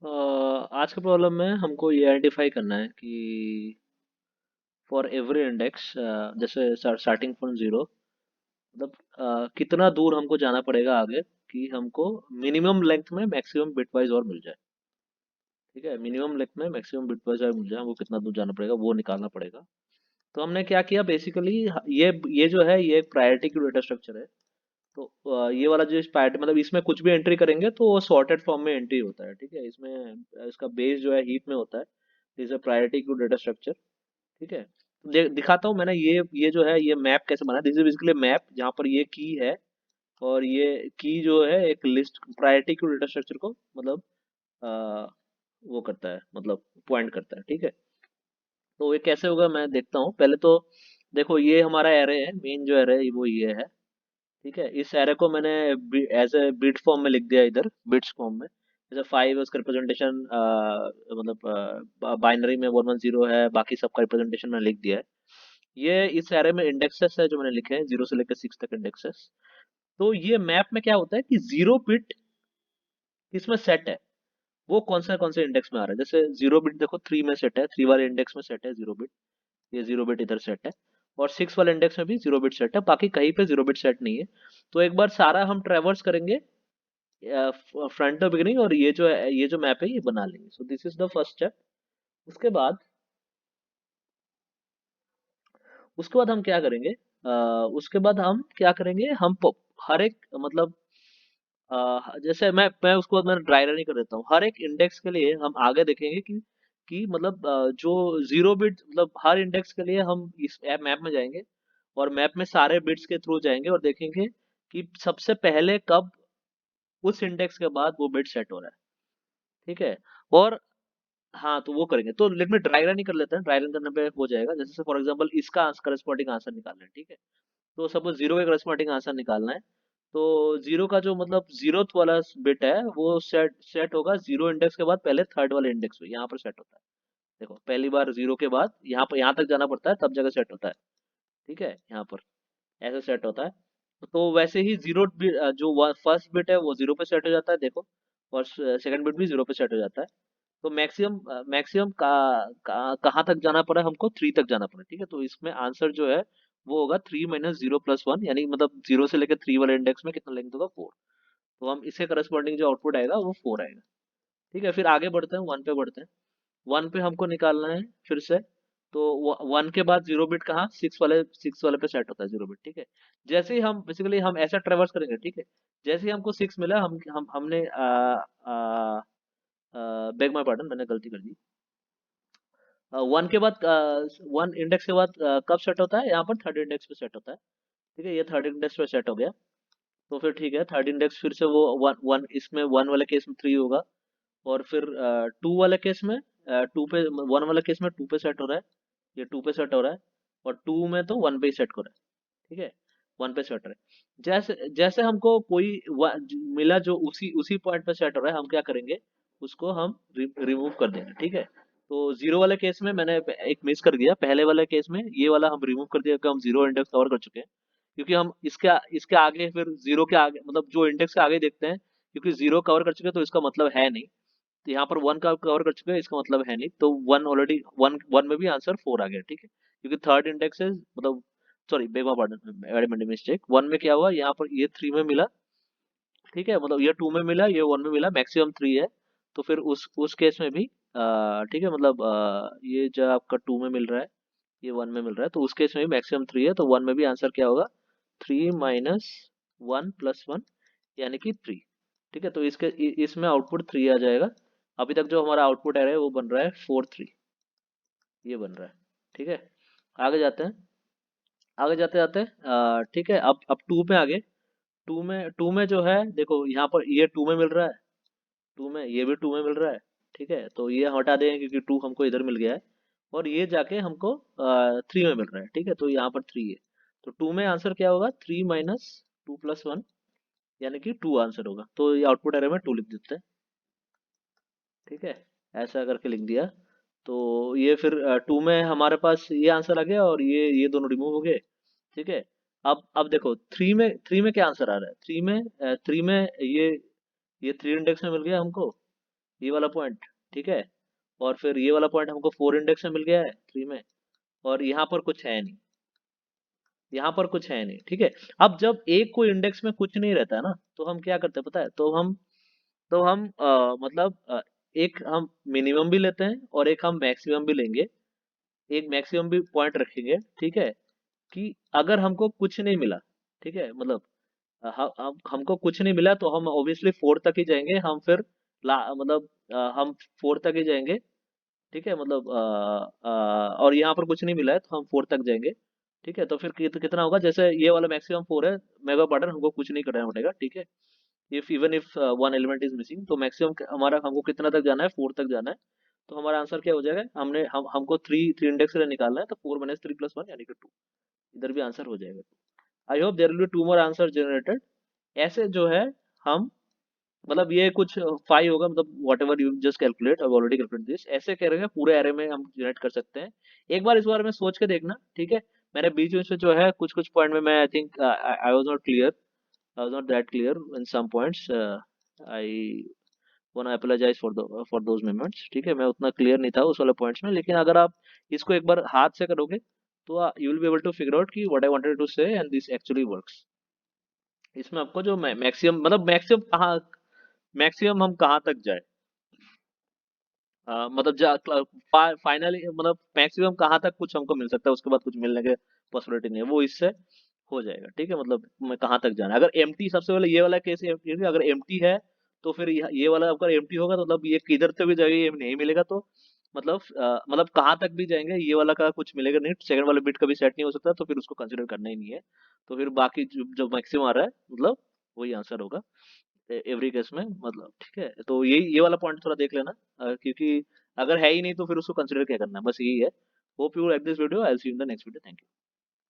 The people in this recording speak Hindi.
आज के प्रॉब्लम में हमको ये आइडेंटिफाई करना है कि फॉर एवरी इंडेक्स, जैसे स्टार्टिंग फ्रॉम जीरो, मतलब कितना दूर हमको जाना पड़ेगा आगे कि हमको मिनिमम लेंथ में मैक्सिमम बिटवाइज और मिल जाए। ठीक है, मिनिमम लेंथ में मैक्सिमम बिटवाइज और मिल जाए, हमको कितना दूर जाना पड़ेगा वो निकालना पड़ेगा। तो हमने क्या किया बेसिकली, ये जो है ये एक प्रायोरिटी क्यू डेटा स्ट्रक्चर है। तो ये वाला जो प्रायोरिटी मतलब इसमें कुछ भी एंट्री करेंगे तो वो सॉर्टेड फॉर्म में एंट्री होता है। ठीक है, इसमें इसका बेस जो है हीप में होता है। Is a priority queue data structure. ठीक है, दिखाता हूँ मैंने ये जो है ये मैप कैसे बना है। दिस इज बेसिकली मैप जहाँ पर ये की है, और ये की जो है एक list priority queue data structure को मतलब आ, वो करता है, मतलब पॉइंट करता है। ठीक है, तो ये कैसे होगा मैं देखता हूँ। पहले तो देखो ये हमारा एरे है, मेन जो एरे है वो ये है। ठीक है, इस एरे को मैंने एज ए बिट फॉर्म में लिख दिया, इधर बिट्स फॉर्म में। जैसे 5 उसका रिप्रेजेंटेशन, मतलब बाइनरी में 110 है, बाकी सबका रिप्रेजेंटेशन मैंने लिख दिया है। ये इस एरे में इंडेक्सेस है जो मैंने लिखे हैं, 0 से लेकर 6 तक इंडेक्सेस। तो ये मैप में क्या होता है कि 0 बिट इसमें सेट है, वो कौन से इंडेक्स में आ रहा है। जैसे 0 बिट देखो 3 में सेट है, 3 वाले इंडेक्स में सेट है 0 बिट। ये 0 बिट इधर सेट है, और 6 वाले इंडेक्स में भी 0 बिट सेट है, बाकी कहीं पे 0 बिट सेट नहीं है। तो एक बार सारा हम ट्रेवर्स करेंगे फ्रंट टू बिगिनिंग, और ये जो मैप है ये बना लेंगे। So this is the first step. उसके बाद उसके बाद हम क्या करेंगे, उसके बाद हम क्या करेंगे, हर एक मतलब जैसे मैं उसको बाद मैं ड्राई रनिंग कर देता हूँ। हर एक इंडेक्स के लिए हम आगे देखेंगे कि मतलब जो 0 बिट मतलब हर इंडेक्स के लिए हम इस ऐप मैप में जाएंगे, और मैप में सारे बिट्स के थ्रू जाएंगे और देखेंगे कि सबसे पहले कब उस इंडेक्स के बाद वो बिट सेट हो रहा है। ठीक है, और हाँ तो वो करेंगे। तो लेट में ड्राई रन ही कर लेते हैं, ड्राई रन करने पे हो जाएगा। जैसे फॉर एग्जांपल इसका करस्पॉन्डिंग आंसर निकालना है। ठीक है, तो सपोज 0 का करस्पॉन्डिंग आंसर निकालना है। तो 0 का जो मतलब 0th वाला बिट है वो सेट सेट होगा 0 इंडेक्स के बाद पहले थर्ड वाले इंडेक्स पे, यहाँ पर सेट होता है। देखो पहली बार 0 के बाद यहाँ पर यहाँ तक जाना पड़ता है, तब जगह सेट होता है। ठीक है, यहाँ पर ऐसे सेट होता है। तो वैसे ही जो फर्स्ट बिट है वो 0 पे सेट हो जाता है, देखो। और सेकंड बिट भी 0 पे सेट हो जाता है। तो मैक्सिमम कहाँ तक जाना पड़ा हमको, 3 तक जाना पड़ा। ठीक है, तो इसमें आंसर जो है वो होगा 3 - 0 + 1, यानी मतलब 0 से लेकर 3 वाले इंडेक्स में कितना लेंथ होगा, 4। तो हम इसके करस्पॉन्डिंग जो आउटपुट आएगा वो 4 आएगा। ठीक है, फिर आगे बढ़ते हैं, 1 पे बढ़ते हैं। 1 पे हमको निकालना है फिर से। तो 1 के बाद 0 बिट कहाँ, 6 वाले पे सेट होता है 0 बिट। ठीक है, जैसे ही हम बेसिकली हम ऐसा ट्रेवर्स करेंगे। ठीक है, जैसे ही हमको 6 मिला, हम हमने बेग माय पार्डन, मैंने गलती कर दी। 1 के बाद 1 इंडेक्स के बाद कब सेट होता है, यहाँ पर थर्ड इंडेक्स पे सेट होता है। ठीक है, ये थर्ड इंडेक्स पे सेट हो गया। तो फिर ठीक है, थर्ड इंडेक्स फिर से वो वन वन इसमें 1 वाले केस में 3 होगा। और फिर 2 वाले केस में 2 पे, 1 वाले केस में 2 पे सेट हो रहा है, ये 2 पे सेट हो रहा है। और 2 में तो 1 पे ही सेट हो रहा है। ठीक है, 1 पे सेट हो रहा है। जैसे जैसे हमको कोई मिला जो उसी उसी पॉइंट पे सेट हो रहा है, हम क्या करेंगे, उसको हम रिमूव कर देंगे। ठीक है, तो 0 वाले केस में मैंने एक मिस कर दिया, पहले वाले केस में ये वाला हम रिमूव कर दिया, क्योंकि हम 0 इंडेक्स कवर कर चुके हैं। क्योंकि हम इसके इसके आगे फिर 0 के आगे मतलब जो इंडेक्स के आगे देखते हैं, क्योंकि 0 कवर कर चुके हैं तो इसका मतलब है नहीं। तो यहाँ पर 1 का कवर कर चुके हैं, इसका मतलब है नहीं। तो 1 ऑलरेडी, 1 1 में भी आंसर 4 आ गया। ठीक है, क्योंकि थर्ड इंडेक्स है मतलब, सॉरी बेगा पार्डन, वेरी मेनी मिस्टेक। 1 में क्या हुआ, यहाँ पर ये 3 में मिला। ठीक है, मतलब ये 2 में मिला, ये 1 में मिला, मैक्सिमम 3 है। तो फिर उस केस में भी ठीक है, मतलब ये जो आपका 2 में मिल रहा है, ये 1 में मिल रहा है, तो उस केस में भी मैक्सिमम 3 है। तो 1 में भी आंसर क्या होगा, 3 - 1 + 1, यानी कि 3। ठीक है, तो इसमें आउटपुट 3 आ जाएगा। अभी तक जो हमारा आउटपुट आ रहा है वो बन रहा है 4 3, ये बन रहा है। ठीक है, आगे जाते हैं। आगे जाते जाते ठीक है, अब 2 पे आगे। 2 में जो है देखो, यहाँ पर ये 2 में मिल रहा है, 2 में ये भी 2 में मिल रहा है। ठीक है, तो ये हटा देंगे क्योंकि 2 हमको इधर मिल गया है। और ये जाके हमको 3 में मिल रहा है। ठीक है, तो यहाँ पर 3 है। तो 2 में आंसर क्या होगा, 3 - 2 + 1, यानी कि 2 आंसर होगा। तो ये आउटपुट एरे में 2 लिख देते हैं। ठीक है, ऐसा करके लिख दिया। तो ये फिर 2 में हमारे पास ये आंसर आ गया, और ये दोनों रिमूव हो गए। ठीक है, अब देखो 3 में क्या आंसर आ रहा है, 3 में ये 3 इंडेक्स में मिल गया हमको। ये वाला पॉइंट, ठीक है। और फिर ये वाला पॉइंट हमको 4 इंडेक्स में मिल गया है 3 में। और यहाँ पर कुछ है नहीं, यहाँ पर कुछ है नहीं, ठीक है। अब जब एक को इंडेक्स में कुछ नहीं रहता है ना, तो हम क्या करते हैं पता है, तो हम मतलब एक हम मिनिमम भी लेते हैं और एक हम मैक्सिमम भी लेंगे। एक मैक्सिमम भी पॉइंट रखेंगे, ठीक है। कि अगर हमको कुछ नहीं मिला, ठीक है, मतलब हमको कुछ नहीं मिला तो हम ऑब्वियसली 4 तक ही जाएंगे। हम फिर मतलब हम 4 तक ही जाएंगे, ठीक है। मतलब और यहाँ पर कुछ नहीं मिला है तो हम 4 तक जाएंगे, ठीक है। तो फिर कितना होगा, जैसे ये वाला मैक्सिमम 4 है, मेगा पार्टनर हमको कुछ नहीं करना पड़ेगा, ठीक है। If even if one element is missing, तो मैक्सिमम हमारा हमको कितना तक जाना है, 4 तक जाना है। तो हमारा आंसर क्या हो जाएगा, हमको थ्री इंडेक्स से निकालना है, तो 4 - 3 + 1 यानी कि 2। इधर भी आंसर हो जाएगा। I hope there will be 2 more answer generated. ऐसे जो है हम, मतलब ये कुछ 5 होगा, मतलब what ever you just calculate, I already calculate this. ऐसे करेंगे पूरे एरे में हम जनरेट कर सकते हैं। एक बार इस बारे में सोच के देखना, ठीक है। मैंने बीच में से जो है कुछ कुछ पॉइंट में मैं I think I was not clear, I was not that clear in some points. I want apologize for those moments, ठीक है। मैं उतना क्लियर नहीं था उस वाले पॉइंट्स में, लेकिन अगर आप इसको एक बार हाथ से करोगे तो you will be able to figure out कि what I wanted to say and this actually works. इसमें आपको जो मैक्सिमम, मतलब मैक्सिमम हम कहाँ तक जाए, मतलब फाइनली मतलब मैक्सिमम कहाँ तक कुछ हमको मिल सकता है, उसके बाद कुछ मिलने के पॉसिबिलिटी नहीं है, वो इससे हो जाएगा, ठीक है। मतलब मैं कहाँ तक जाना है। अगर एम्प्टी, सबसे पहले ये वाला केस एम्प्टी है, अगर एम्प्टी है तो फिर ये वाला अगर एम्प्टी होगा तो मतलब ये किधर से भी जाएगा, ये नहीं मिलेगा। तो मतलब कहाँ तक भी जाएंगे, ये वाला का कुछ मिलेगा नहीं, सेकंड वाला बिट कभी सेट नहीं हो सकता, तो फिर उसको कंसिडर करना ही नहीं है। तो फिर बाकी जो मैक्सिमम आ रहा है, मतलब वही आंसर होगा एवरी केस में, मतलब ठीक है। तो ये वाला पॉइंट थोड़ा देख लेना, क्योंकि अगर है ही नहीं तो फिर उसको कंसिडर क्या करना है, बस यही है। Hope you like this video, I will see you in the next video, thank you.